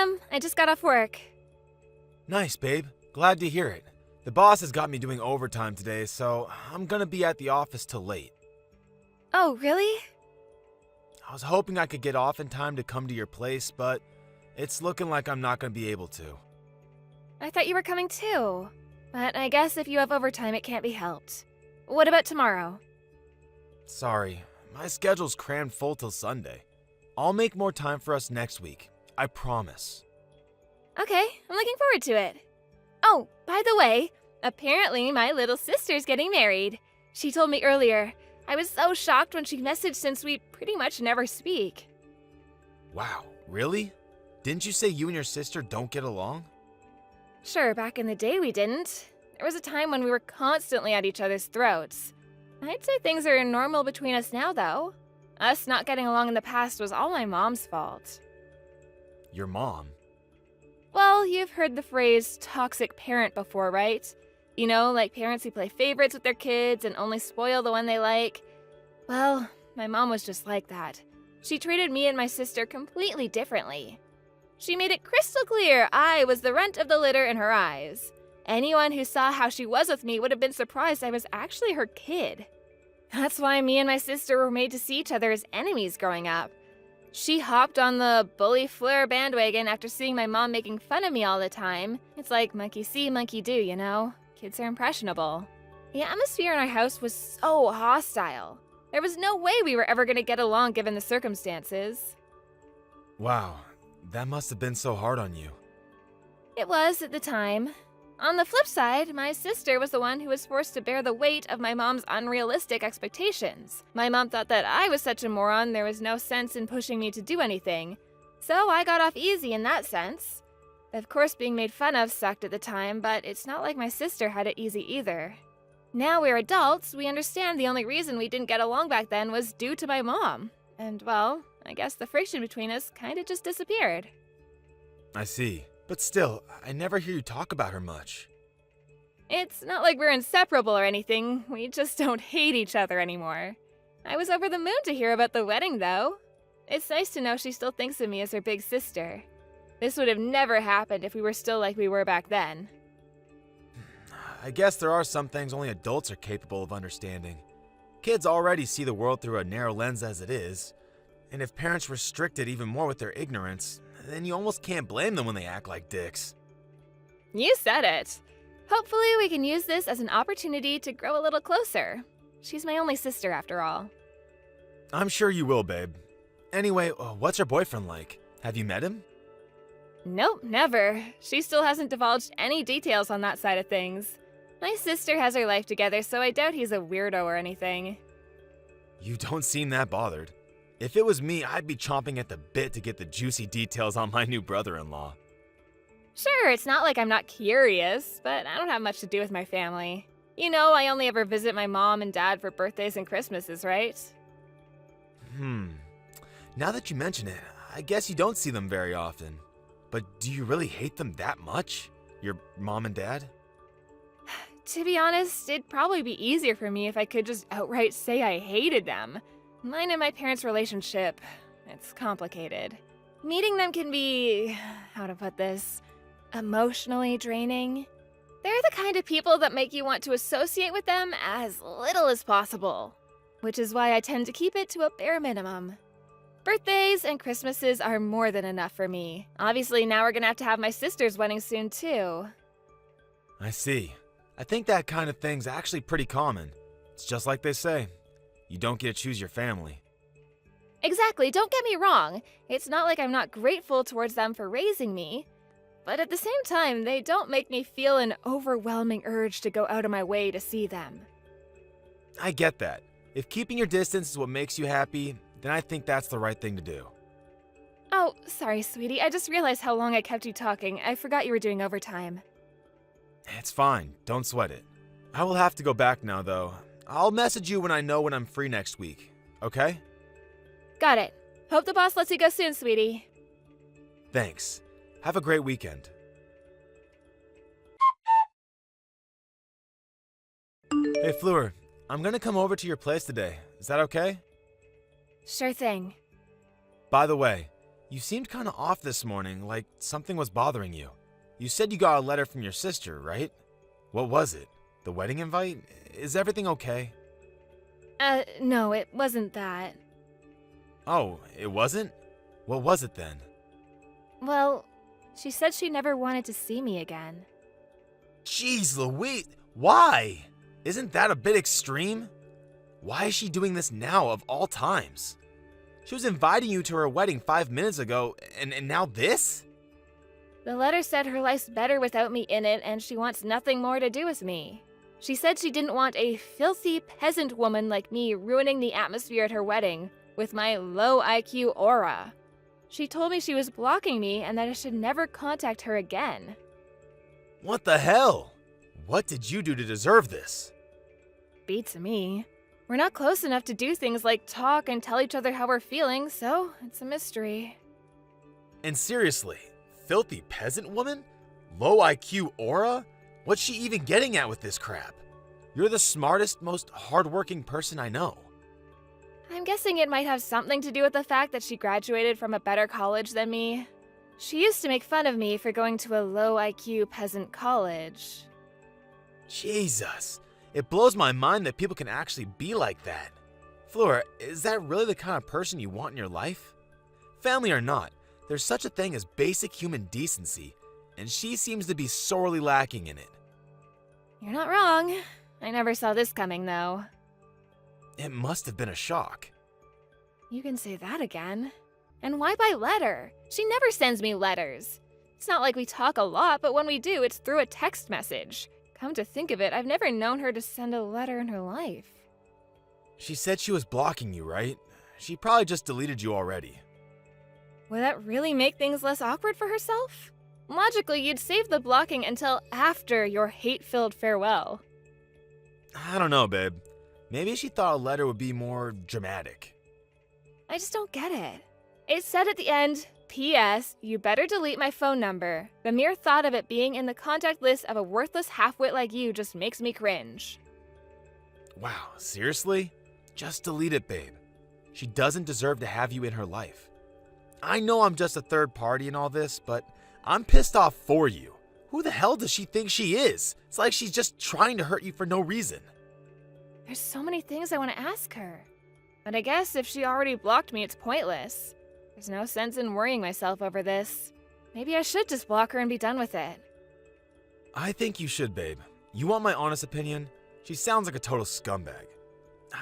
Sam. I just got off work. Nice, babe. Glad to hear it. The boss has got me doing overtime today, so I'm gonna be at the office till late. Oh, really? I was hoping I could get off in time to come to your place, but it's looking like I'm not gonna be able to. I thought you were coming too. But I guess if you have overtime, it can't be helped. What about tomorrow? Sorry, my schedule's crammed full till Sunday. I'll make more time for us next week. I promise. Okay, I'm looking forward to it. Oh, by the way, apparently my little sister's getting married. She told me earlier. I was so shocked when she messaged since we pretty much never speak. Wow, really? Didn't you say you and your sister don't get along? Sure, back in the day we didn't. There was a time when we were constantly at each other's throats. I'd say things are normal between us now, though. Us not getting along in the past was all my mom's fault. Your mom? Well, you've heard the phrase toxic parent before, right? You know, like parents who play favorites with their kids and only spoil the one they like. Well, my mom was just like that. She treated me and my sister completely differently. She made it crystal clear I was the runt of the litter in her eyes. Anyone who saw how she was with me would have been surprised I was actually her kid. That's why me and my sister were made to see each other as enemies growing up. She hopped on the bully Fleur bandwagon after seeing my mom making fun of me all the time. It's like monkey see, monkey do, you know? Kids are impressionable. The atmosphere in our house was so hostile. There was no way we were ever going to get along given the circumstances. Wow, that must have been so hard on you. It was at the time. On the flip side, my sister was the one who was forced to bear the weight of my mom's unrealistic expectations. My mom thought that I was such a moron there was no sense in pushing me to do anything. So I got off easy in that sense. Of course, being made fun of sucked at the time, but it's not like my sister had it easy either. Now we're adults, we understand the only reason we didn't get along back then was due to my mom. And well, I guess the friction between us kinda just disappeared. I see. But still, I never hear you talk about her much. It's not like we're inseparable or anything, we just don't hate each other anymore. I was over the moon to hear about the wedding, though. It's nice to know she still thinks of me as her big sister. This would have never happened if we were still like we were back then. I guess there are some things only adults are capable of understanding. Kids already see the world through a narrow lens as it is, and if parents restrict it even more with their ignorance, then you almost can't blame them when they act like dicks. You said it. Hopefully we can use this as an opportunity to grow a little closer. She's my only sister after all. I'm sure you will, babe. Anyway, what's her boyfriend like? Have you met him? Nope, never. She still hasn't divulged any details on that side of things. My sister has her life together, so I doubt he's a weirdo or anything. You don't seem that bothered. If it was me, I'd be chomping at the bit to get the juicy details on my new brother-in-law. Sure, it's not like I'm not curious, but I don't have much to do with my family. You know, I only ever visit my mom and dad for birthdays and Christmases, right? Now that you mention it, I guess you don't see them very often. But do you really hate them that much? Your mom and dad? To be honest, it'd probably be easier for me if I could just outright say I hated them. Mine and my parents' relationship, it's complicated. Meeting them can be, how to put this, emotionally draining. They're the kind of people that make you want to associate with them as little as possible, which is why I tend to keep it to a bare minimum. Birthdays and Christmases are more than enough for me. Obviously, now we're gonna have my sister's wedding soon, too. I see. I think that kind of thing's actually pretty common. It's just like they say. You don't get to choose your family. Exactly, don't get me wrong. It's not like I'm not grateful towards them for raising me. But at the same time, they don't make me feel an overwhelming urge to go out of my way to see them. I get that. If keeping your distance is what makes you happy, then I think that's the right thing to do. Oh, sorry, sweetie. I just realized how long I kept you talking. I forgot you were doing overtime. It's fine. Don't sweat it. I will have to go back now, though. I'll message you when I know when I'm free next week. Okay? Got it. Hope the boss lets you go soon, sweetie. Thanks. Have a great weekend. Hey, Fleur. I'm gonna come over to your place today. Is that okay? Sure thing. By the way, You seemed kind of off this morning, like something was bothering you. You said you got a letter from your sister, right? What was it? The wedding invite? Is everything okay? No, it wasn't that. Oh, it wasn't? What was it then? Well, she said she never wanted to see me again. Jeez Louise, why? Isn't that a bit extreme? Why is she doing this now of all times? She was inviting you to her wedding 5 minutes ago, and now this? The letter said her life's better without me in it and she wants nothing more to do with me. She said she didn't want a filthy peasant woman like me ruining the atmosphere at her wedding with my low IQ aura. She told me she was blocking me and that I should never contact her again. What the hell? What did you do to deserve this? Beats me. We're not close enough to do things like talk and tell each other how we're feeling, so it's a mystery. And seriously, filthy peasant woman? Low IQ aura? What's she even getting at with this crap? You're the smartest, most hardworking person I know. I'm guessing it might have something to do with the fact that she graduated from a better college than me. She used to make fun of me for going to a low IQ peasant college. Jesus, it blows my mind that people can actually be like that. Flora, is that really the kind of person you want in your life? Family or not, there's such a thing as basic human decency, and she seems to be sorely lacking in it. You're not wrong. I never saw this coming, though. It must have been a shock. You can say that again. And why by letter? She never sends me letters. It's not like we talk a lot, but when we do, it's through a text message. Come to think of it, I've never known her to send a letter in her life. She said she was blocking you, right? She probably just deleted you already. Would that really make things less awkward for herself? Logically, you'd save the blocking until after your hate-filled farewell. I don't know, babe. Maybe she thought a letter would be more dramatic. I just don't get it. It said at the end, P.S. You better delete my phone number. The mere thought of it being in the contact list of a worthless half-wit like you just makes me cringe. Wow, seriously? Just delete it, babe. She doesn't deserve to have you in her life. I know I'm just a third party in all this, but I'm pissed off for you. Who the hell does she think she is? It's like she's just trying to hurt you for no reason. There's so many things I want to ask her. But I guess if she already blocked me, it's pointless. There's no sense in worrying myself over this. Maybe I should just block her and be done with it. I think you should, babe. You want my honest opinion? She sounds like a total scumbag.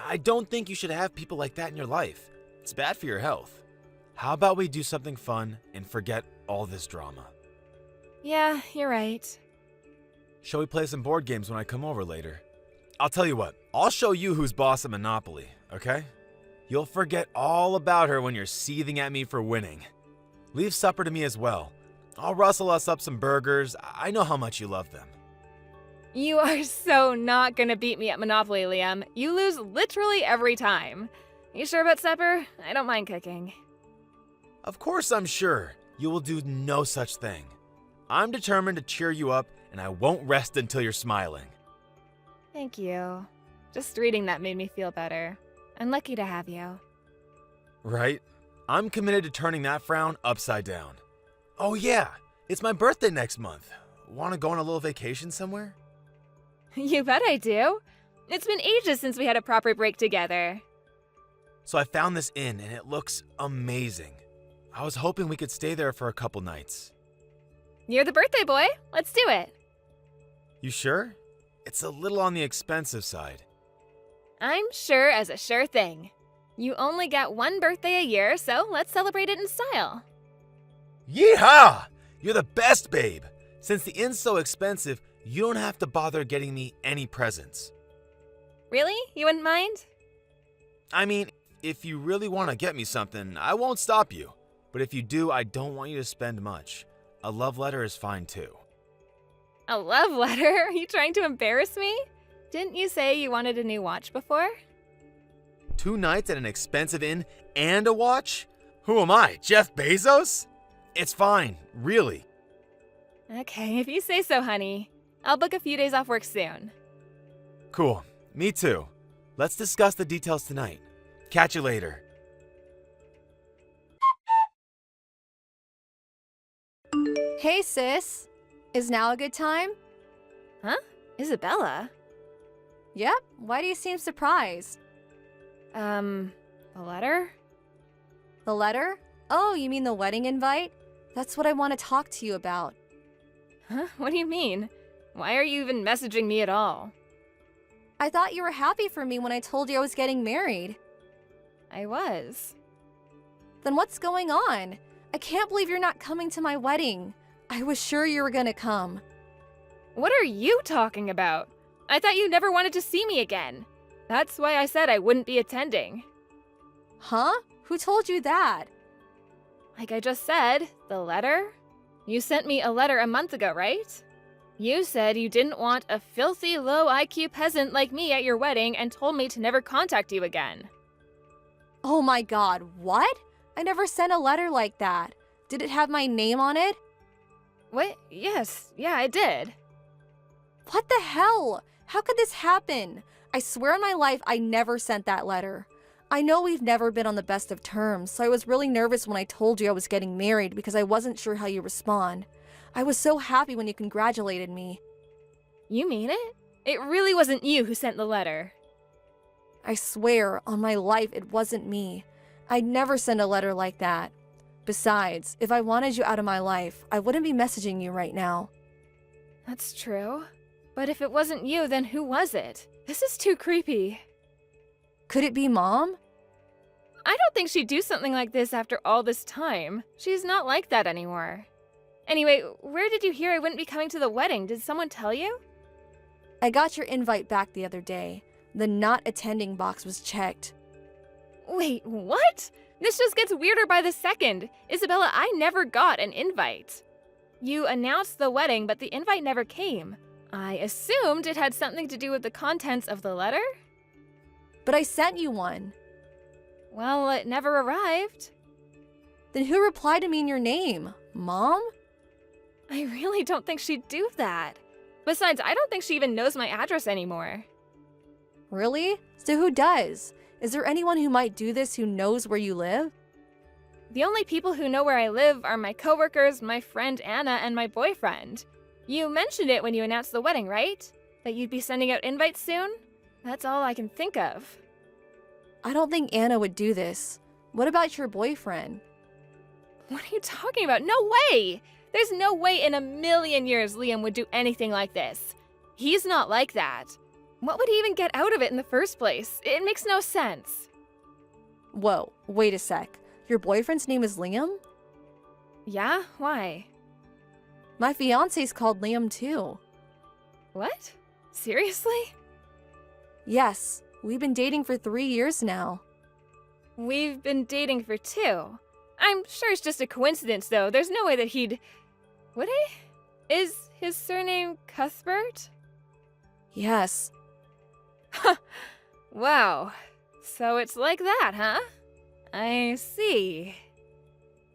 I don't think you should have people like that in your life. It's bad for your health. How about we do something fun and forget all this drama? Yeah, you're right. Shall we play some board games when I come over later? I'll tell you what, I'll show you who's boss at Monopoly, okay? You'll forget all about her when you're seething at me for winning. Leave supper to me as well. I'll rustle us up some burgers. I know how much you love them. You are so not gonna beat me at Monopoly, Liam. You lose literally every time. You sure about supper? I don't mind cooking. Of course I'm sure. You will do no such thing. I'm determined to cheer you up, and I won't rest until you're smiling. Thank you. Just reading that made me feel better. I'm lucky to have you. Right? I'm committed to turning that frown upside down. Oh yeah, it's my birthday next month. Want to go on a little vacation somewhere? You bet I do. It's been ages since we had a proper break together. So I found this inn, and it looks amazing. I was hoping we could stay there for a couple nights. You're the birthday boy. Let's do it. You sure? It's a little on the expensive side. I'm sure as a sure thing. You only get one birthday a year, so let's celebrate it in style. Yeehaw! You're the best, babe. Since the inn's so expensive, you don't have to bother getting me any presents. Really? You wouldn't mind? I mean, if you really want to get me something, I won't stop you. But if you do, I don't want you to spend much. A love letter is fine too. A love letter? Are you trying to embarrass me? Didn't you say you wanted a new watch before? 2 nights at an expensive inn and a watch? Who am I, Jeff Bezos? It's fine, really. Okay, if you say so, honey. I'll book a few days off work soon. Cool, me too. Let's discuss the details tonight. Catch you later. Hey, sis. Is now a good time? Huh? Isabella? Yep. Why do you seem surprised? The letter? The letter? Oh, you mean the wedding invite? That's what I want to talk to you about. Huh? What do you mean? Why are you even messaging me at all? I thought you were happy for me when I told you I was getting married. I was. Then what's going on? I can't believe you're not coming to my wedding. I was sure you were gonna come. What are you talking about? I thought you never wanted to see me again. That's why I said I wouldn't be attending. Huh? Who told you that? Like I just said, the letter? You sent me a letter a month ago, right? You said you didn't want a filthy, low IQ peasant like me at your wedding and told me to never contact you again. Oh my god, what? I never sent a letter like that. Did it have my name on it? What? Yes, yeah, I did. What the hell? How could this happen? I swear on my life I never sent that letter. I know we've never been on the best of terms, so I was really nervous when I told you I was getting married because I wasn't sure how you respond. I was so happy when you congratulated me. You mean it? It really wasn't you who sent the letter. I swear on my life it wasn't me. I'd never send a letter like that. Besides, if I wanted you out of my life, I wouldn't be messaging you right now. That's true. But if it wasn't you, then who was it? This is too creepy. Could it be Mom? I don't think she'd do something like this after all this time. She's not like that anymore. Anyway, where did you hear I wouldn't be coming to the wedding? Did someone tell you? I got your invite back the other day. The not attending box was checked. Wait, what? This just gets weirder by the second. Isabella, I never got an invite. You announced the wedding, but the invite never came. I assumed it had something to do with the contents of the letter? But I sent you one. Well, it never arrived. Then who replied to me in your name? Mom? I really don't think she'd do that. Besides, I don't think she even knows my address anymore. Really? So who does? Is there anyone who might do this who knows where you live? The only people who know where I live are my coworkers, my friend Anna, and my boyfriend. You mentioned it when you announced the wedding, right? That you'd be sending out invites soon? That's all I can think of. I don't think Anna would do this. What about your boyfriend? What are you talking about? No way! There's no way in a million years Liam would do anything like this. He's not like that. What would he even get out of it in the first place? It makes no sense. Whoa, wait a sec. Your boyfriend's name is Liam? Yeah? Why? My fiance's called Liam too. What? Seriously? Yes, we've been dating for 3 years now. We've been dating for 2. I'm sure it's just a coincidence, though. There's no way that he'd... Would he? Is his surname Cuthbert? Yes. Wow. So it's like that, huh? I see.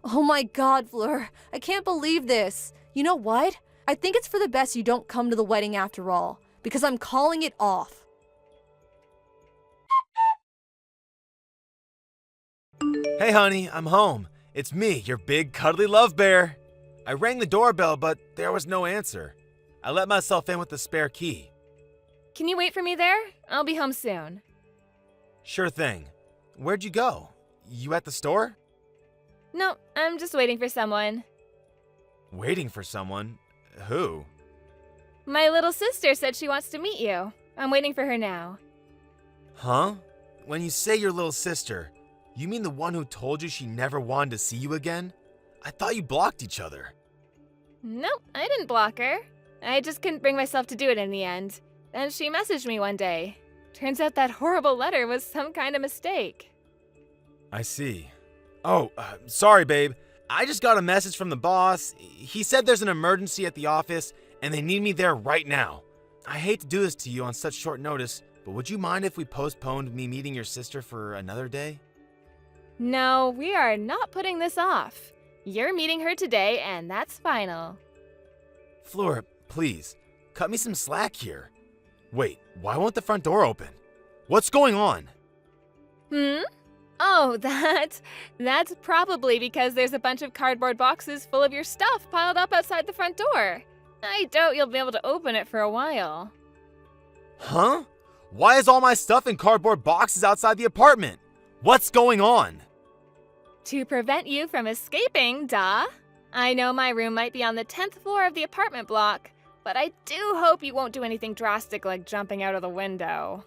Oh my god, Fleur. I can't believe this. You know what? I think it's for the best you don't come to the wedding after all, because I'm calling it off. Hey honey, I'm home. It's me, your big cuddly love bear. I rang the doorbell, but there was no answer. I let myself in with the spare key. Can you wait for me there? I'll be home soon. Sure thing. Where'd you go? You at the store? No, I'm just waiting for someone. Waiting for someone? Who? My little sister said she wants to meet you. I'm waiting for her now. Huh? When you say your little sister, you mean the one who told you she never wanted to see you again? I thought you blocked each other. Nope, I didn't block her. I just couldn't bring myself to do it in the end. Then she messaged me one day. Turns out that horrible letter was some kind of mistake. I see. Oh, sorry, babe. I just got a message from the boss. He said there's an emergency at the office and they need me there right now. I hate to do this to you on such short notice, but would you mind if we postponed me meeting your sister for another day? No, we are not putting this off. You're meeting her today, and that's final. Fleur, please, cut me some slack here. Wait, why won't the front door open? What's going on? Oh, that's probably because there's a bunch of cardboard boxes full of your stuff piled up outside the front door. I doubt you'll be able to open it for a while. Huh? Why is all my stuff in cardboard boxes outside the apartment? What's going on? To prevent you from escaping, duh. I know my room might be on the 10th floor of the apartment block, but I do hope you won't do anything drastic like jumping out of the window.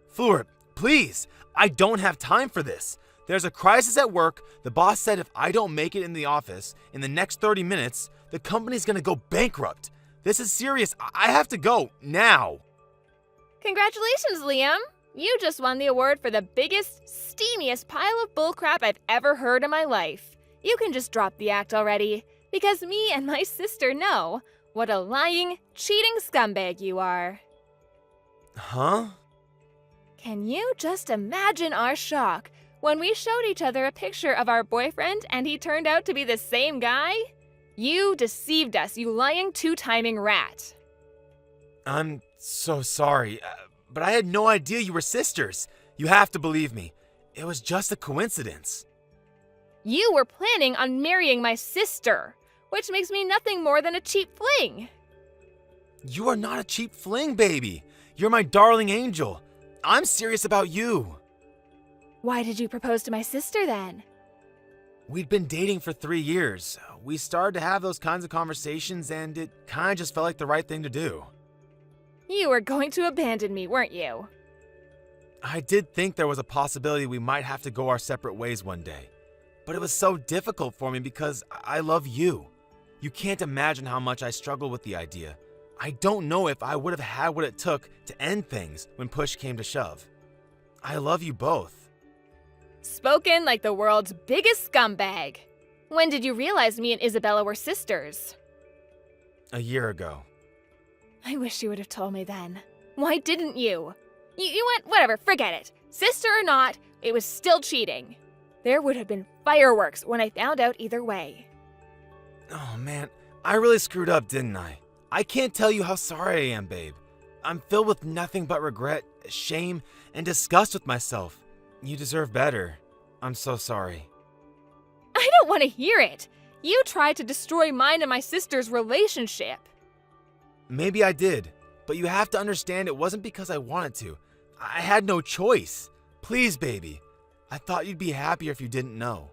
Fleur, please, I don't have time for this. There's a crisis at work. The boss said if I don't make it in the office in the next 30 minutes, the company's gonna go bankrupt. This is serious. I have to go now. Congratulations, Liam! You just won the award for the biggest, steamiest pile of bullcrap I've ever heard in my life. You can just drop the act already, because me and my sister know what a lying, cheating scumbag you are. Huh? Can you just imagine our shock when we showed each other a picture of our boyfriend and he turned out to be the same guy? You deceived us, you lying two-timing rat. I'm so sorry, but I had no idea you were sisters. You have to believe me. It was just a coincidence. You were planning on marrying my sister, which makes me nothing more than a cheap fling. You are not a cheap fling, baby. You're my darling angel. I'm serious about you. Why did you propose to my sister then? We'd been dating for 3 years. We started to have those kinds of conversations, and it kind of just felt like the right thing to do. You were going to abandon me, weren't you? I did think there was a possibility we might have to go our separate ways one day. But it was so difficult for me because I love you. You can't imagine how much I struggled with the idea. I don't know if I would have had what it took to end things when push came to shove. I love you both. Spoken like the world's biggest scumbag. When did you realize me and Isabella were sisters? A year ago. I wish you would have told me then. Why didn't you? You went, whatever, forget it. Sister or not, it was still cheating. There would have been fireworks when I found out either way. Oh man, I really screwed up, didn't I? I can't tell you how sorry I am, babe. I'm filled with nothing but regret, shame, and disgust with myself. You deserve better. I'm so sorry. I don't want to hear it. You tried to destroy mine and my sister's relationship. Maybe I did, but you have to understand it wasn't because I wanted to. I had no choice. Please, baby. I thought you'd be happier if you didn't know.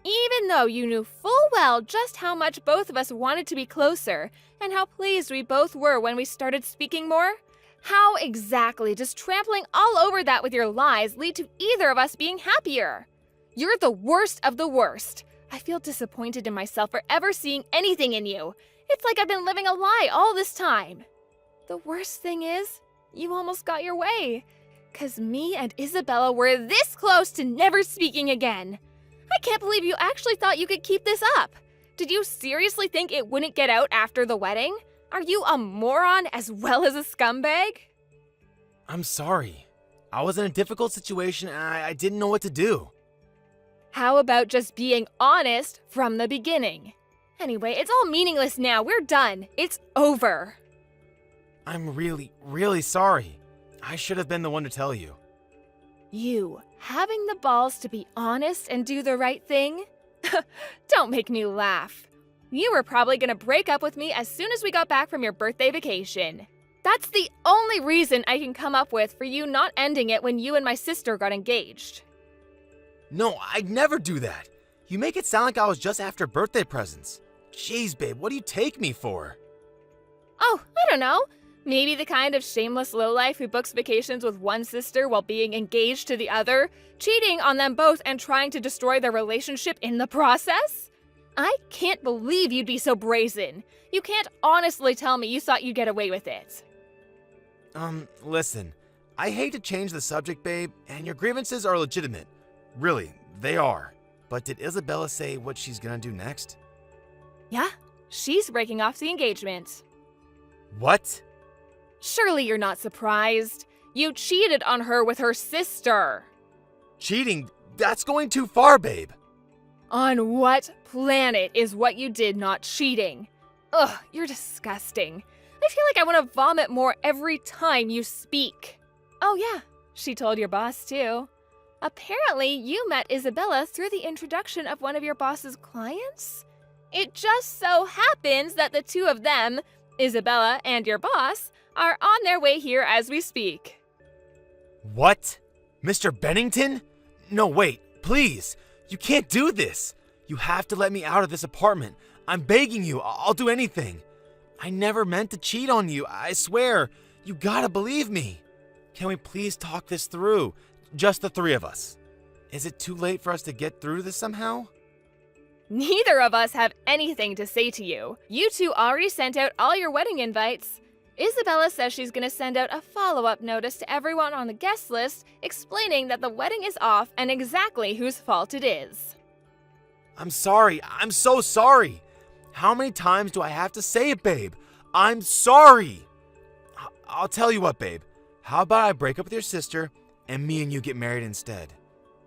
Even though you knew full well just how much both of us wanted to be closer, and how pleased we both were when we started speaking more, how exactly does trampling all over that with your lies lead to either of us being happier? You're the worst of the worst. I feel disappointed in myself for ever seeing anything in you. It's like I've been living a lie all this time. The worst thing is, you almost got your way. 'Cause me and Isabella were this close to never speaking again. I can't believe you actually thought you could keep this up. Did you seriously think it wouldn't get out after the wedding? Are you a moron as well as a scumbag? I'm sorry. I was in a difficult situation and I didn't know what to do. How about just being honest from the beginning? Anyway, it's all meaningless now. We're done. It's over. I'm really, really sorry. I should have been the one to tell you. You having the balls to be honest and do the right thing? Don't make me laugh. You were probably gonna break up with me as soon as we got back from your birthday vacation. That's the only reason I can come up with for you not ending it when you and my sister got engaged. No, I'd never do that. You make it sound like I was just after birthday presents. Jeez, babe, what do you take me for? Oh, I don't know. Maybe the kind of shameless lowlife who books vacations with one sister while being engaged to the other, cheating on them both and trying to destroy their relationship in the process? I can't believe you'd be so brazen. You can't honestly tell me you thought you'd get away with it. Listen, I hate to change the subject, babe, and your grievances are legitimate. Really, they are. But did Isabella say what she's gonna do next? Yeah, she's breaking off the engagement. What? Surely you're not surprised. You cheated on her with her sister. Cheating? That's going too far, babe. On what planet is what you did not cheating? Ugh, you're disgusting. I feel like I want to vomit more every time you speak. Oh yeah, she told your boss too. Apparently, you met Isabella through the introduction of one of your boss's clients? It just so happens that the two of them, Isabella and your boss, are on their way here as we speak. What? Mr. Bennington? No, wait, please. You can't do this. You have to let me out of this apartment. I'm begging you. I'll do anything. I never meant to cheat on you. I swear. You gotta believe me. Can we please talk this through? Just the three of us. Is it too late for us to get through this somehow? Neither of us have anything to say to you. You two already sent out all your wedding invites. Isabella says she's going to send out a follow-up notice to everyone on the guest list explaining that the wedding is off and exactly whose fault it is. I'm sorry. I'm so sorry. How many times do I have to say it, babe? I'm sorry. I'll tell you what, babe. How about I break up with your sister and me and you get married instead?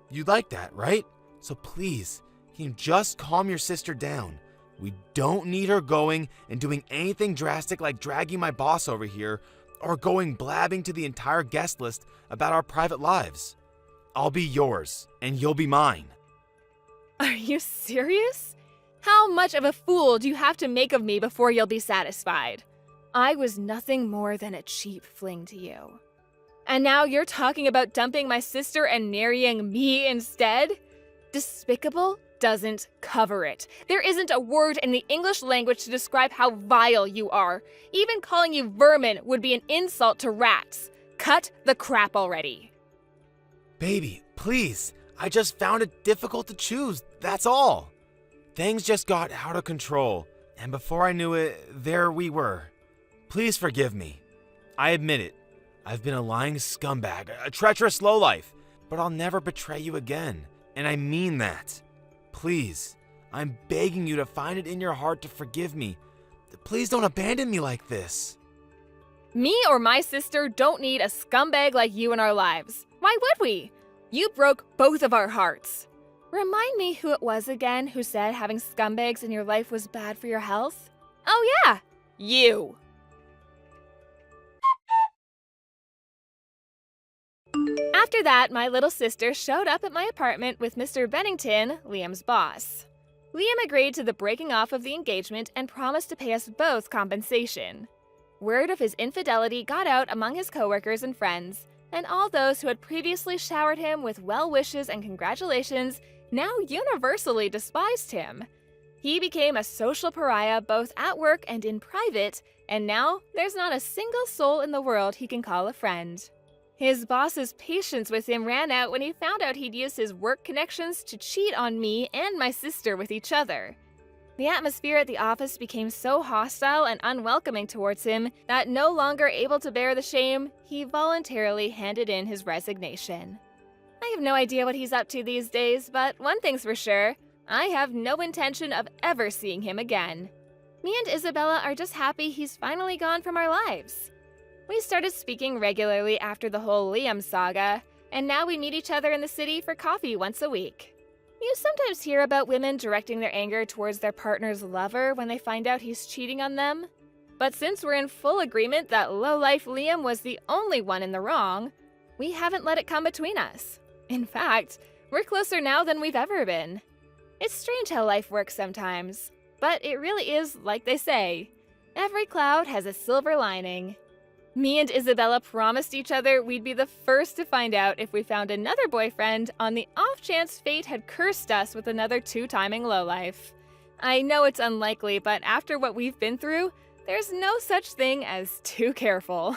You'd like that, right? So please, can you just calm your sister down? We don't need her going and doing anything drastic like dragging my boss over here or going blabbing to the entire guest list about our private lives. I'll be yours and you'll be mine. Are you serious? How much of a fool do you have to make of me before you'll be satisfied? I was nothing more than a cheap fling to you. And now you're talking about dumping my sister and marrying me instead? Despicable doesn't cover it. There isn't a word in the English language to describe how vile you are. Even calling you vermin would be an insult to rats. Cut the crap already. Baby, please. I just found it difficult to choose, that's all. Things just got out of control, and before I knew it, there we were. Please forgive me. I admit it. I've been a lying scumbag, a treacherous lowlife, but I'll never betray you again, and I mean that. Please, I'm begging you to find it in your heart to forgive me. Please don't abandon me like this. Me or my sister don't need a scumbag like you in our lives. Why would we? You broke both of our hearts. Remind me who it was again who said having scumbags in your life was bad for your health? Oh yeah, you. After that, my little sister showed up at my apartment with Mr. Bennington, Liam's boss. Liam agreed to the breaking off of the engagement and promised to pay us both compensation. Word of his infidelity got out among his coworkers and friends, and all those who had previously showered him with well wishes and congratulations now universally despised him. He became a social pariah both at work and in private, and now there's not a single soul in the world he can call a friend. His boss's patience with him ran out when he found out he'd used his work connections to cheat on me and my sister with each other. The atmosphere at the office became so hostile and unwelcoming towards him that no longer able to bear the shame, he voluntarily handed in his resignation. I have no idea what he's up to these days, but one thing's for sure, I have no intention of ever seeing him again. Me and Isabella are just happy he's finally gone from our lives. We started speaking regularly after the whole Liam saga, and now we meet each other in the city for coffee once a week. You sometimes hear about women directing their anger towards their partner's lover when they find out he's cheating on them. But since we're in full agreement that lowlife Liam was the only one in the wrong, we haven't let it come between us. In fact, we're closer now than we've ever been. It's strange how life works sometimes, but it really is like they say, every cloud has a silver lining. Me and Isabella promised each other we'd be the first to find out if we found another boyfriend on the off chance fate had cursed us with another two-timing lowlife. I know it's unlikely, but after what we've been through, there's no such thing as too careful.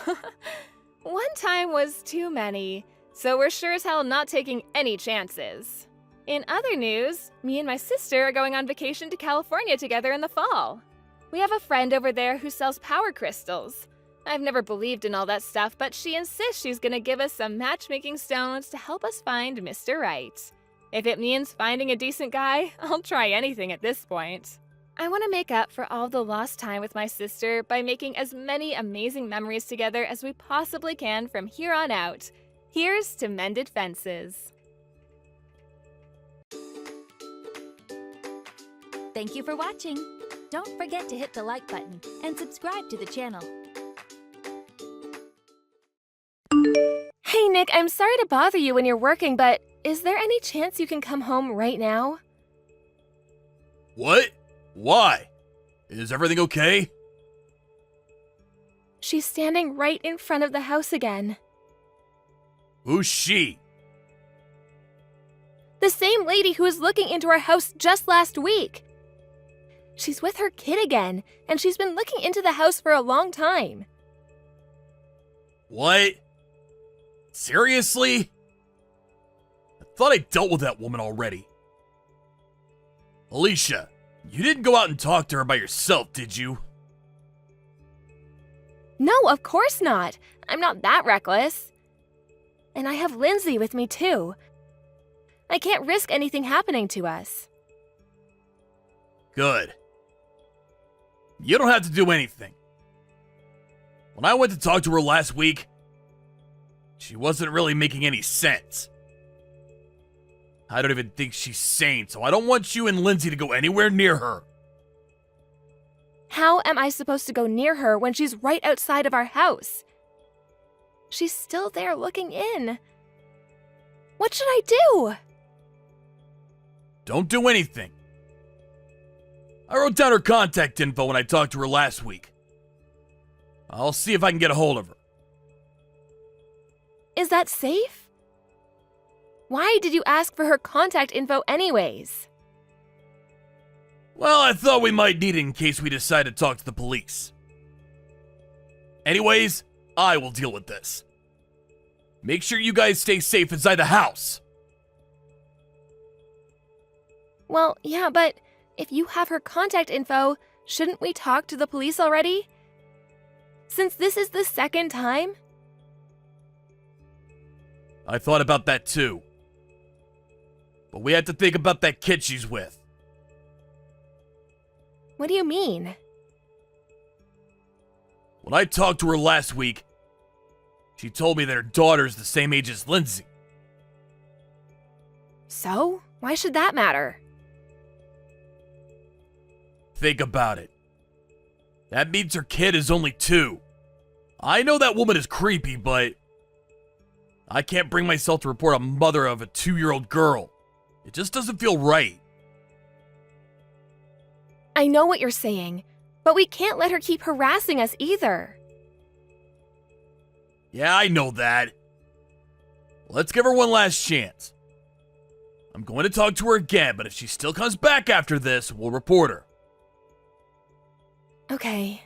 One time was too many, so we're sure as hell not taking any chances. In other news, me and my sister are going on vacation to California together in the fall. We have a friend over there who sells power crystals. I've never believed in all that stuff, but she insists she's gonna give us some matchmaking stones to help us find Mr. Right. If it means finding a decent guy, I'll try anything at this point. I want to make up for all the lost time with my sister by making as many amazing memories together as we possibly can from here on out. Here's to mended fences. Thank you for watching. Don't forget to hit the like button and subscribe to the channel. Hey Nick, I'm sorry to bother you when you're working, but is there any chance you can come home right now? What? Why? Is everything okay? She's standing right in front of the house again. Who's she? The same lady who was looking into our house just last week. She's with her kid again, and she's been looking into the house for a long time. What? Seriously? I thought I dealt with that woman already. Alicia, you didn't go out and talk to her by yourself, did you? No, of course not. I'm not that reckless. And I have Lindsay with me too. I can't risk anything happening to us. Good. You don't have to do anything. When I went to talk to her last week, she wasn't really making any sense. I don't even think she's sane, so I don't want you and Lindsay to go anywhere near her. How am I supposed to go near her when she's right outside of our house? She's still there looking in. What should I do? Don't do anything. I wrote down her contact info when I talked to her last week. I'll see if I can get a hold of her. Is that safe? Why did you ask for her contact info anyways? Well, I thought we might need it in case we decide to talk to the police. Anyways, I will deal with this. Make sure you guys stay safe inside the house. Well, yeah, but if you have her contact info, shouldn't we talk to the police already? Since this is the second time? I thought about that too. But we have to think about that kid she's with. What do you mean? When I talked to her last week, she told me that her daughter's the same age as Lindsay. So? Why should that matter? Think about it. That means her kid is only 2. I know that woman is creepy, but I can't bring myself to report a mother of a 2-year-old girl. It just doesn't feel right. I know what you're saying, but we can't let her keep harassing us either. Yeah, I know that. Let's give her one last chance. I'm going to talk to her again, but if she still comes back after this, we'll report her. Okay.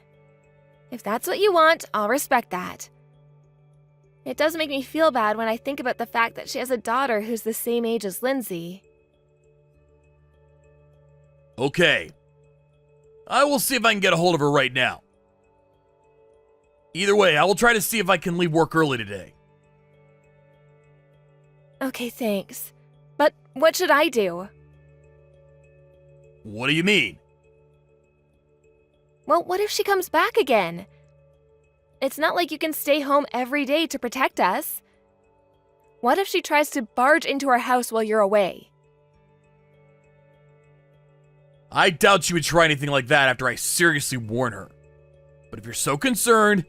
If that's what you want, I'll respect that. It does make me feel bad when I think about the fact that she has a daughter who's the same age as Lindsay. Okay. I will see if I can get a hold of her right now. Either way, I will try to see if I can leave work early today. Okay, thanks. But what should I do? What do you mean? Well, what if she comes back again? It's not like you can stay home every day to protect us. What if she tries to barge into our house while you're away? I doubt she would try anything like that after I seriously warn her. But if you're so concerned,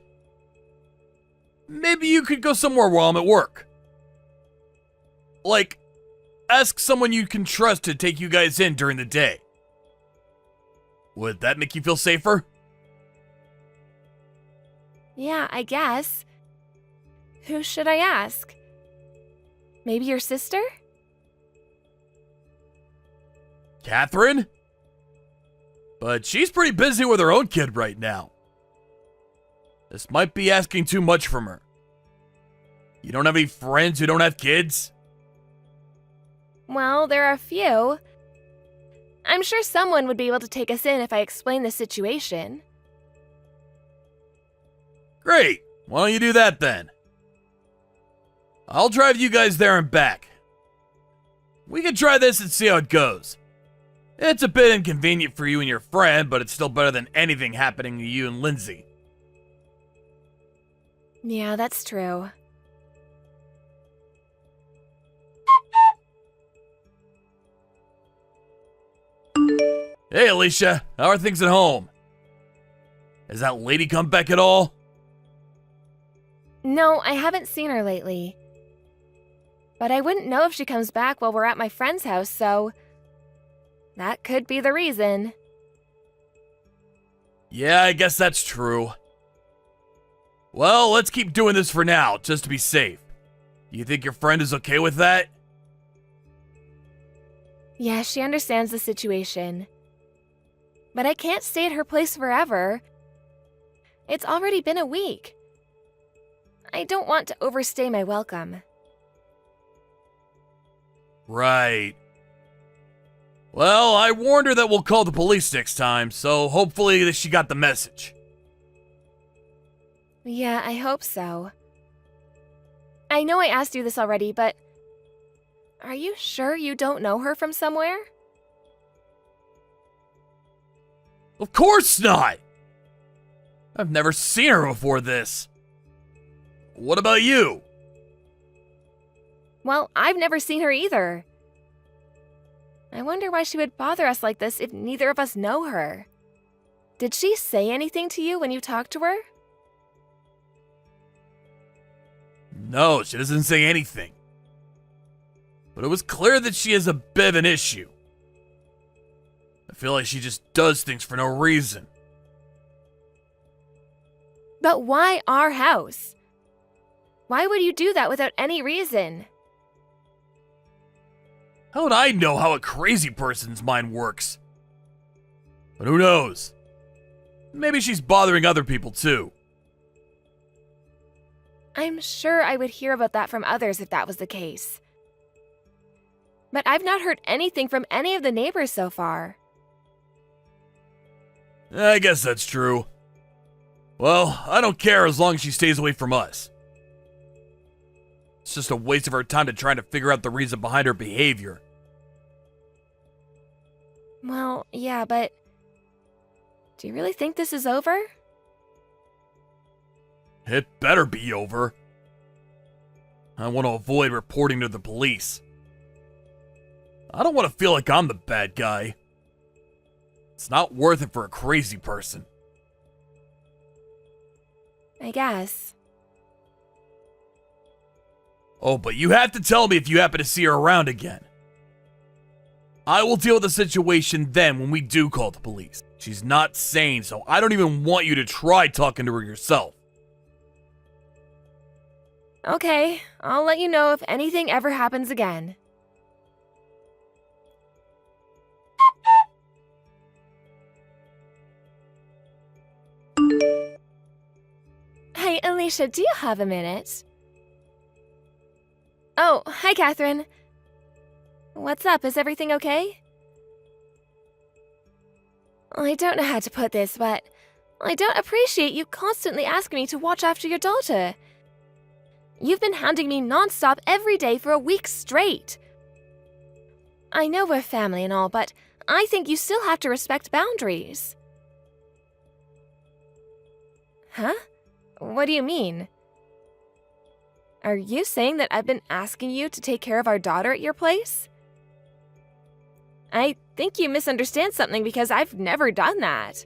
maybe you could go somewhere while I'm at work. Like, ask someone you can trust to take you guys in during the day. Would that make you feel safer? Yeah, I guess. Who should I ask? Maybe your sister? Catherine? But she's pretty busy with her own kid right now. This might be asking too much from her. You don't have any friends who don't have kids? Well, there are a few. I'm sure someone would be able to take us in if I explain the situation. Great. Why don't you do that then? I'll drive you guys there and back. We can try this and see how it goes. It's a bit inconvenient for you and your friend, but it's still better than anything happening to you and Lindsay. Yeah, that's true. Hey, Alicia. How are things at home? Has that lady come back at all? No, I haven't seen her lately. But I wouldn't know if she comes back while we're at my friend's house, so that could be the reason. Yeah, I guess that's true. Well, let's keep doing this for now, just to be safe. You think your friend is okay with that? Yeah, she understands the situation. But I can't stay at her place forever. It's already been a week. I don't want to overstay my welcome. Right. Well, I warned her that we'll call the police next time, so hopefully that she got the message. Yeah, I hope so. I know I asked you this already, but are you sure you don't know her from somewhere? Of course not! I've never seen her before this. What about you? Well, I've never seen her either. I wonder why she would bother us like this if neither of us know her. Did she say anything to you when you talked to her? No, she doesn't say anything. But it was clear that she has a bit of an issue. I feel like she just does things for no reason. But why our house? Why would you do that without any reason? How would I know how a crazy person's mind works? But who knows? Maybe she's bothering other people too. I'm sure I would hear about that from others if that was the case. But I've not heard anything from any of the neighbors so far. I guess that's true. Well, I don't care as long as she stays away from us. It's just a waste of our time to try to figure out the reason behind her behavior. Well, yeah, but do you really think this is over? It better be over. I want to avoid reporting to the police. I don't want to feel like I'm the bad guy. It's not worth it for a crazy person. I guess. Oh, but you have to tell me if you happen to see her around again. I will deal with the situation then when we do call the police. She's not sane, so I don't even want you to try talking to her yourself. Okay, I'll let you know if anything ever happens again. Hey, Alicia, do you have a minute? Oh, hi, Catherine. What's up? Is everything okay? I don't know how to put this, but I don't appreciate you constantly asking me to watch after your daughter. You've been hounding me nonstop every day for a week straight. I know we're family and all, but I think you still have to respect boundaries. Huh? What do you mean? Are you saying that I've been asking you to take care of our daughter at your place? I think you misunderstand something because I've never done that.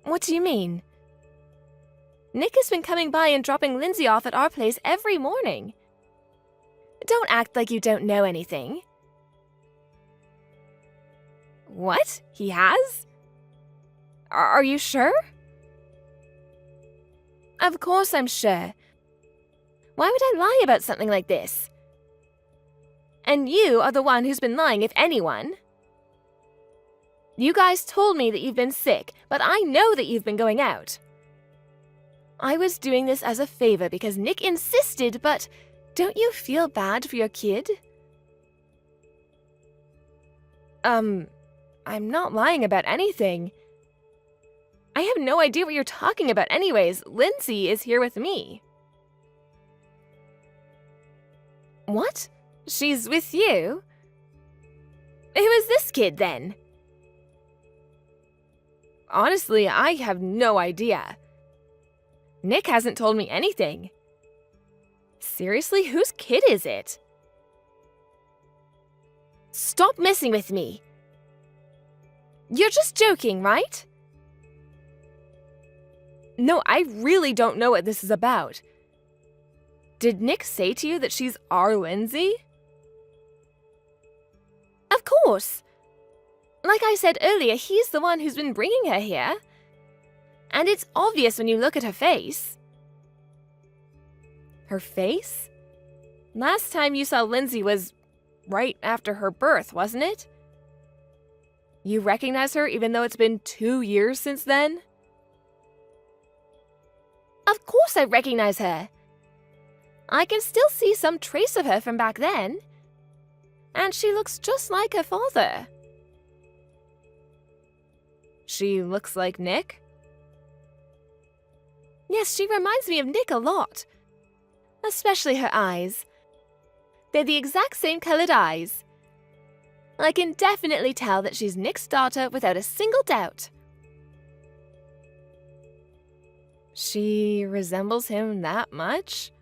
What do you mean? Nick has been coming by and dropping Lindsay off at our place every morning. Don't act like you don't know anything. What? He has? Are you sure? Of course I'm sure. Why would I lie about something like this? And you are the one who's been lying, if anyone. You guys told me that you've been sick, but I know that you've been going out. I was doing this as a favor because Nick insisted, but don't you feel bad for your kid? I'm not lying about anything. I have no idea what you're talking about anyways. Lindsay is here with me. What? She's with you? Who is this kid then? Honestly, I have no idea. Nick hasn't told me anything. Seriously, whose kid is it? Stop messing with me. You're just joking, right? No, I really don't know what this is about. Did Nick say to you that she's our Lindsay? Of course. Like I said earlier, he's the one who's been bringing her here. And it's obvious when you look at her face. Her face? Last time you saw Lindsay was right after her birth, wasn't it? You recognize her even though it's been 2 years since then? Of course I recognize her. I can still see some trace of her from back then. And she looks just like her father. She looks like Nick? Yes, she reminds me of Nick a lot. Especially her eyes. They're the exact same colored eyes. I can definitely tell that she's Nick's daughter without a single doubt. She resembles him that much?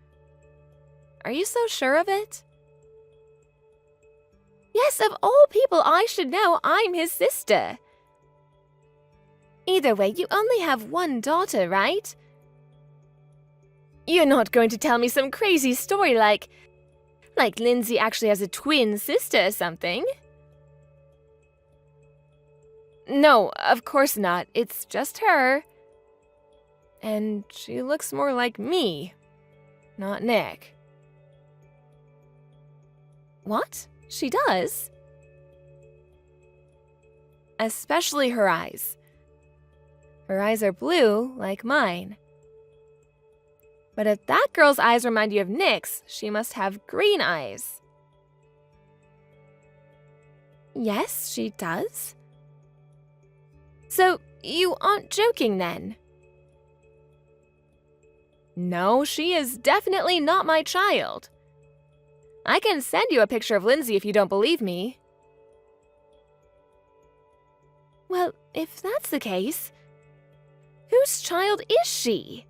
Are you so sure of it? Yes, of all people I should know, I'm his sister. Either way, you only have one daughter, right? You're not going to tell me some crazy story like Lindsay actually has a twin sister or something? No, of course not. It's just her. And she looks more like me, not Nick. What? She does? Especially her eyes. Her eyes are blue, like mine. But if that girl's eyes remind you of Nick's, she must have green eyes. Yes, she does. So, you aren't joking then? No, she is definitely not my child. I can send you a picture of Lindsay if you don't believe me. Well, if that's the case, whose child is she?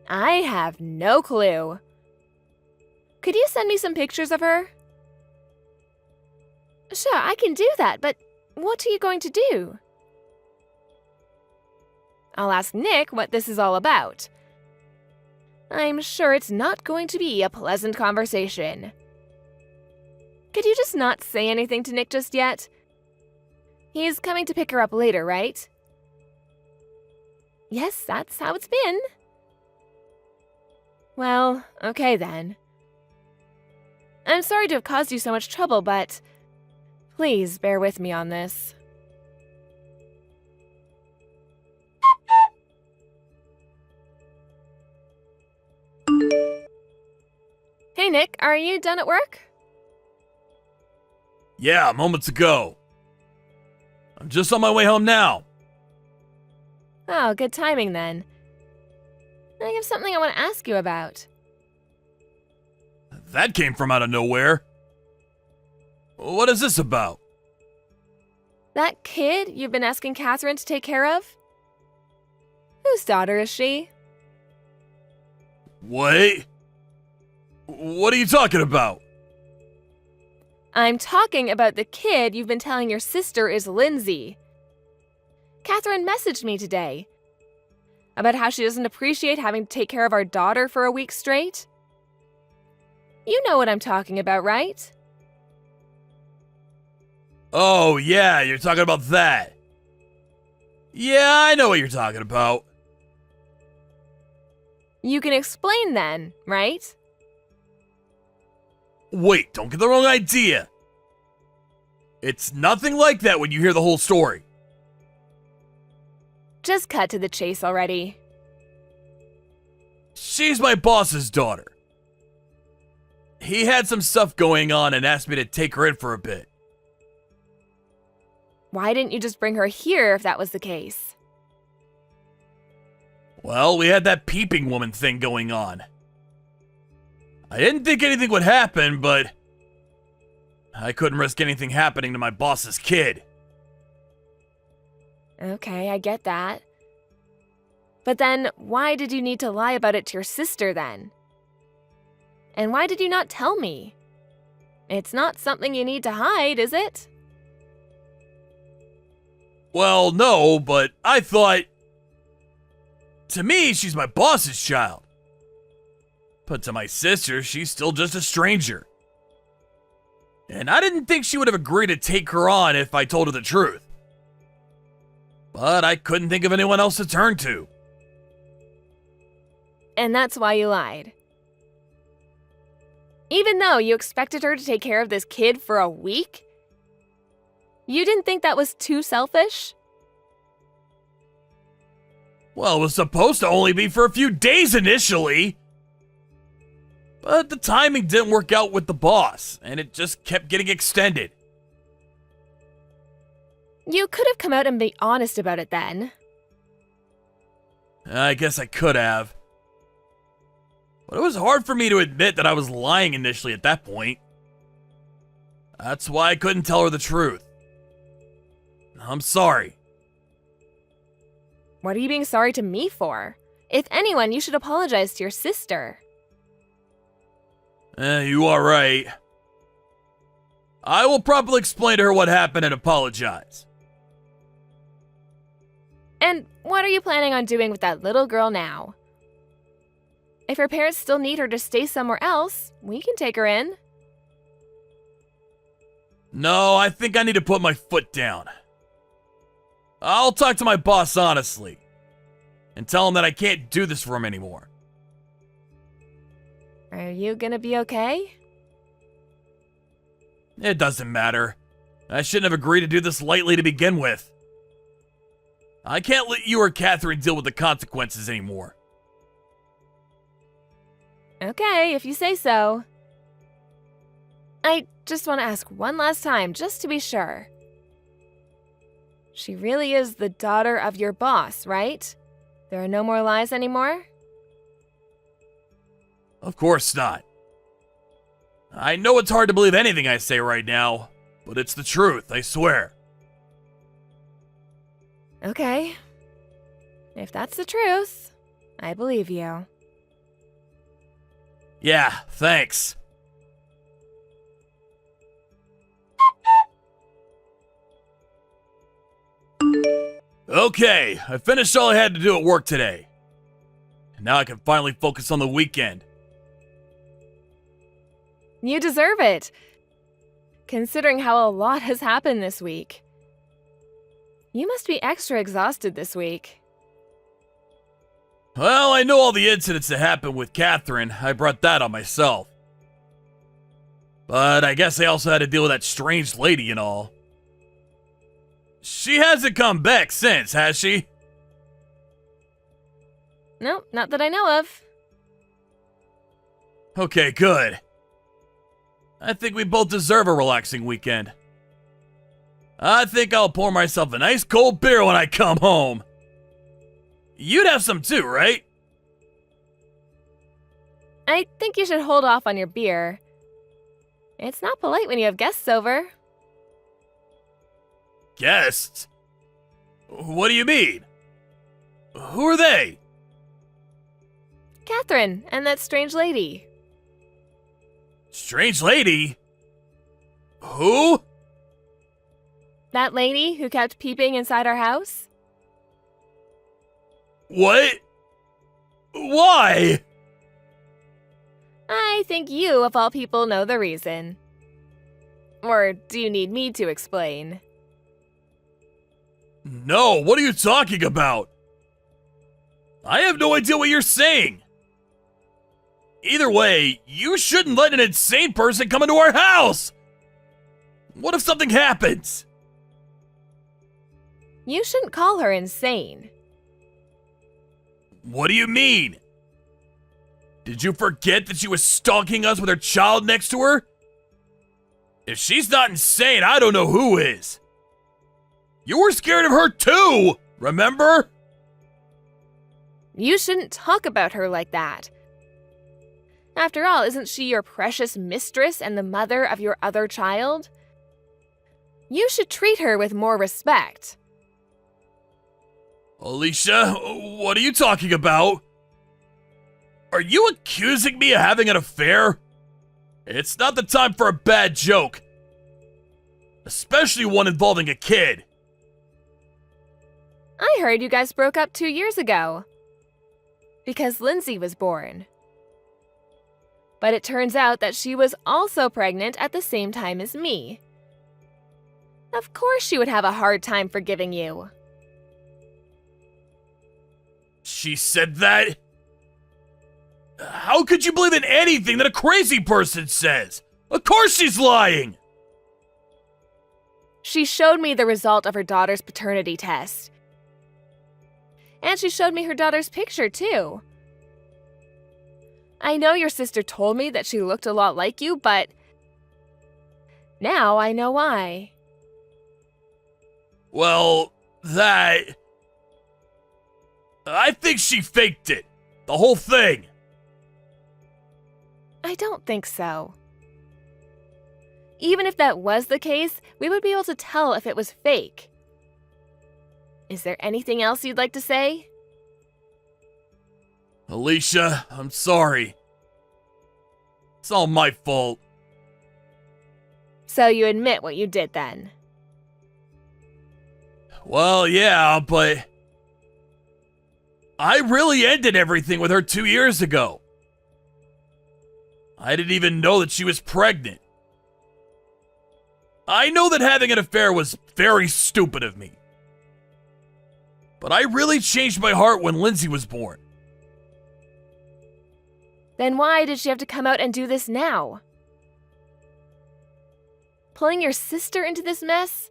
I have no clue. Could you send me some pictures of her? Sure, I can do that, but what are you going to do? I'll ask Nick what this is all about. I'm sure it's not going to be a pleasant conversation. Could you just not say anything to Nick just yet? He's coming to pick her up later, right? Yes, that's how it's been. Well, okay then. I'm sorry to have caused you so much trouble, but please bear with me on this. Hey Nick, are you done at work? Yeah, moments ago. I'm just on my way home now. Oh, good timing then. I have something I want to ask you about. That came from out of nowhere. What is this about? That kid you've been asking Catherine to take care of? Whose daughter is she? Wait. What are you talking about? I'm talking about the kid you've been telling your sister is Lindsay. Catherine messaged me today about how she doesn't appreciate having to take care of our daughter for a week straight. You know what I'm talking about, right? Oh, yeah, you're talking about that. Yeah, I know what you're talking about. You can explain then, right? Wait, don't get the wrong idea. It's nothing like that when you hear the whole story. Just cut to the chase already. She's my boss's daughter. He had some stuff going on and asked me to take her in for a bit. Why didn't you just bring her here if that was the case? Well, we had that peeping woman thing going on. I didn't think anything would happen, but I couldn't risk anything happening to my boss's kid. Okay, I get that. But then, why did you need to lie about it to your sister then? And why did you not tell me? It's not something you need to hide, is it? Well, no, but I thought... To me, she's my boss's child. But to my sister, she's still just a stranger. And I didn't think she would have agreed to take her on if I told her the truth. But I couldn't think of anyone else to turn to. And that's why you lied. Even though you expected her to take care of this kid for a week? You didn't think that was too selfish? Well, it was supposed to only be for a few days initially. But the timing didn't work out with the boss, and it just kept getting extended. You could have come out and be honest about it then. I guess I could have. But it was hard for me to admit that I was lying initially at that point. That's why I couldn't tell her the truth. I'm sorry. What are you being sorry to me for? If anyone, you should apologize to your sister. You are right. I will properly explain to her what happened and apologize. And what are you planning on doing with that little girl now? If her parents still need her to stay somewhere else, we can take her in. No, I think I need to put my foot down. I'll talk to my boss honestly. And tell him that I can't do this for him anymore. Are you gonna be okay? It doesn't matter. I shouldn't have agreed to do this lightly to begin with. I can't let you or Catherine deal with the consequences anymore. Okay, if you say so. I just want to ask one last time, just to be sure. She really is the daughter of your boss, right? There are no more lies anymore? Of course not. I know it's hard to believe anything I say right now, but it's the truth, I swear. Okay. If that's the truth, I believe you. Yeah, thanks. Okay, I finished all I had to do at work today. Now I can finally focus on the weekend. You deserve it, considering how a lot has happened this week. You must be extra exhausted this week. Well, I know all the incidents that happened with Catherine. I brought that on myself. But I guess I also had to deal with that strange lady and all. She hasn't come back since, has she? Nope, not that I know of. Okay, good. I think we both deserve a relaxing weekend. I think I'll pour myself a nice cold beer when I come home. You'd have some too, right? I think you should hold off on your beer. It's not polite when you have guests over. Guests? What do you mean? Who are they? Catherine and that strange lady. Strange lady? Who? That lady who kept peeping inside our house? What? Why? I think you, of all people, know the reason. Or do you need me to explain? No, what are you talking about? I have no idea what you're saying. Either way, you shouldn't let an insane person come into our house. What if something happens? You shouldn't call her insane. What do you mean? Did you forget that she was stalking us with her child next to her? If she's not insane, I don't know who is. You were scared of her too, remember? You shouldn't talk about her like that. After all, isn't she your precious mistress and the mother of your other child? You should treat her with more respect. Alicia, what are you talking about? Are you accusing me of having an affair? It's not the time for a bad joke. Especially one involving a kid. I heard you guys broke up 2 years ago. Because Lindsay was born. But it turns out that she was also pregnant at the same time as me. Of course she would have a hard time forgiving you. She said that? How could you believe in anything that a crazy person says? Of course she's lying! She showed me the result of her daughter's paternity test. And she showed me her daughter's picture, too. I know your sister told me that she looked a lot like you, but now I know why. Well, I think she faked it. The whole thing. I don't think so. Even if that was the case, we would be able to tell if it was fake. Is there anything else you'd like to say? Alicia, I'm sorry. It's all my fault. So you admit what you did then? Well, yeah, but I really ended everything with her 2 years ago. I didn't even know that she was pregnant. I know that having an affair was very stupid of me. But I really changed my heart when Lindsay was born. Then why did she have to come out and do this now? Pulling your sister into this mess?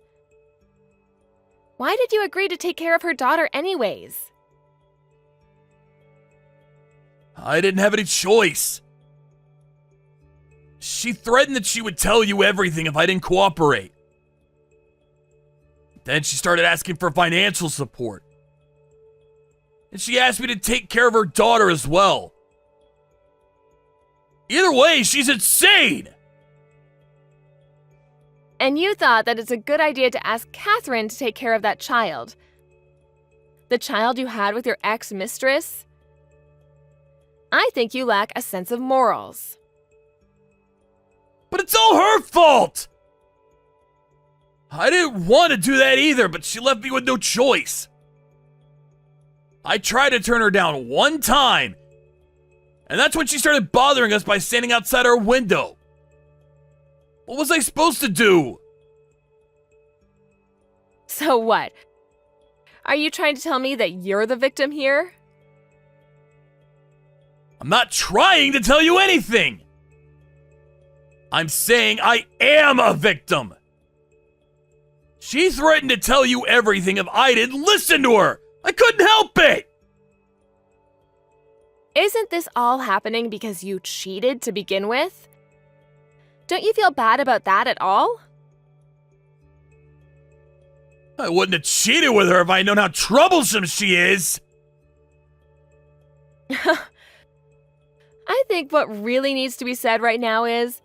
Why did you agree to take care of her daughter anyways? I didn't have any choice. She threatened that she would tell you everything if I didn't cooperate. Then she started asking for financial support. And she asked me to take care of her daughter as well. Either way, she's insane! And you thought that it's a good idea to ask Catherine to take care of that child. The child you had with your ex-mistress? I think you lack a sense of morals. But it's all her fault! I didn't want to do that either, but she left me with no choice. I tried to turn her down one time, and that's when she started bothering us by standing outside our window. What was I supposed to do? So what? Are you trying to tell me that you're the victim here? I'm not trying to tell you anything. I'm saying I am a victim. She threatened to tell you everything if I didn't listen to her. I couldn't help it. Isn't this all happening because you cheated to begin with? Don't you feel bad about that at all? I wouldn't have cheated with her if I'd known how troublesome she is. I think what really needs to be said right now is,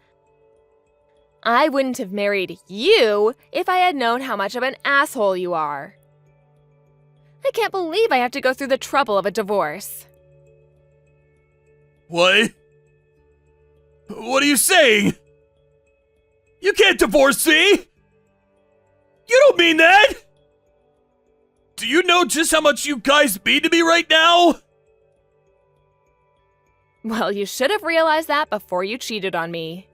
I wouldn't have married you if I had known how much of an asshole you are. I can't believe I have to go through the trouble of a divorce. What? What are you saying? You can't divorce me! You don't mean that! Do you know just how much you guys mean to me right now? Well, you should have realized that before you cheated on me.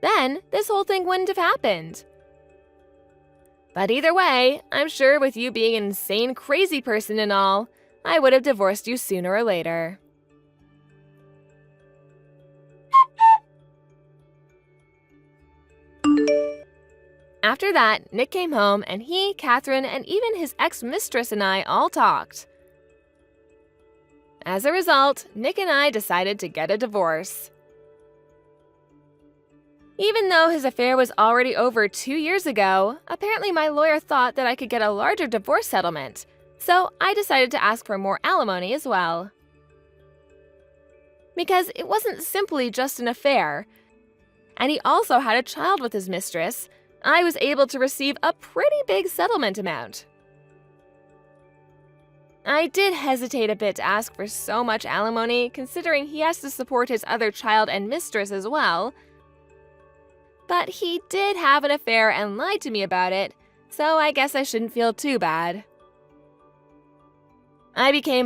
Then, this whole thing wouldn't have happened. But either way, I'm sure with you being an insane, crazy person and all, I would have divorced you sooner or later. After that, Nick came home and he, Catherine, and even his ex-mistress and I all talked. As a result, Nick and I decided to get a divorce. Even though his affair was already over 2 years ago, apparently my lawyer thought that I could get a larger divorce settlement, so I decided to ask for more alimony as well. Because it wasn't simply just an affair, and he also had a child with his mistress, I was able to receive a pretty big settlement amount. I did hesitate a bit to ask for so much alimony, considering he has to support his other child and mistress as well. But he did have an affair and lied to me about it, so I guess I shouldn't feel too bad. I became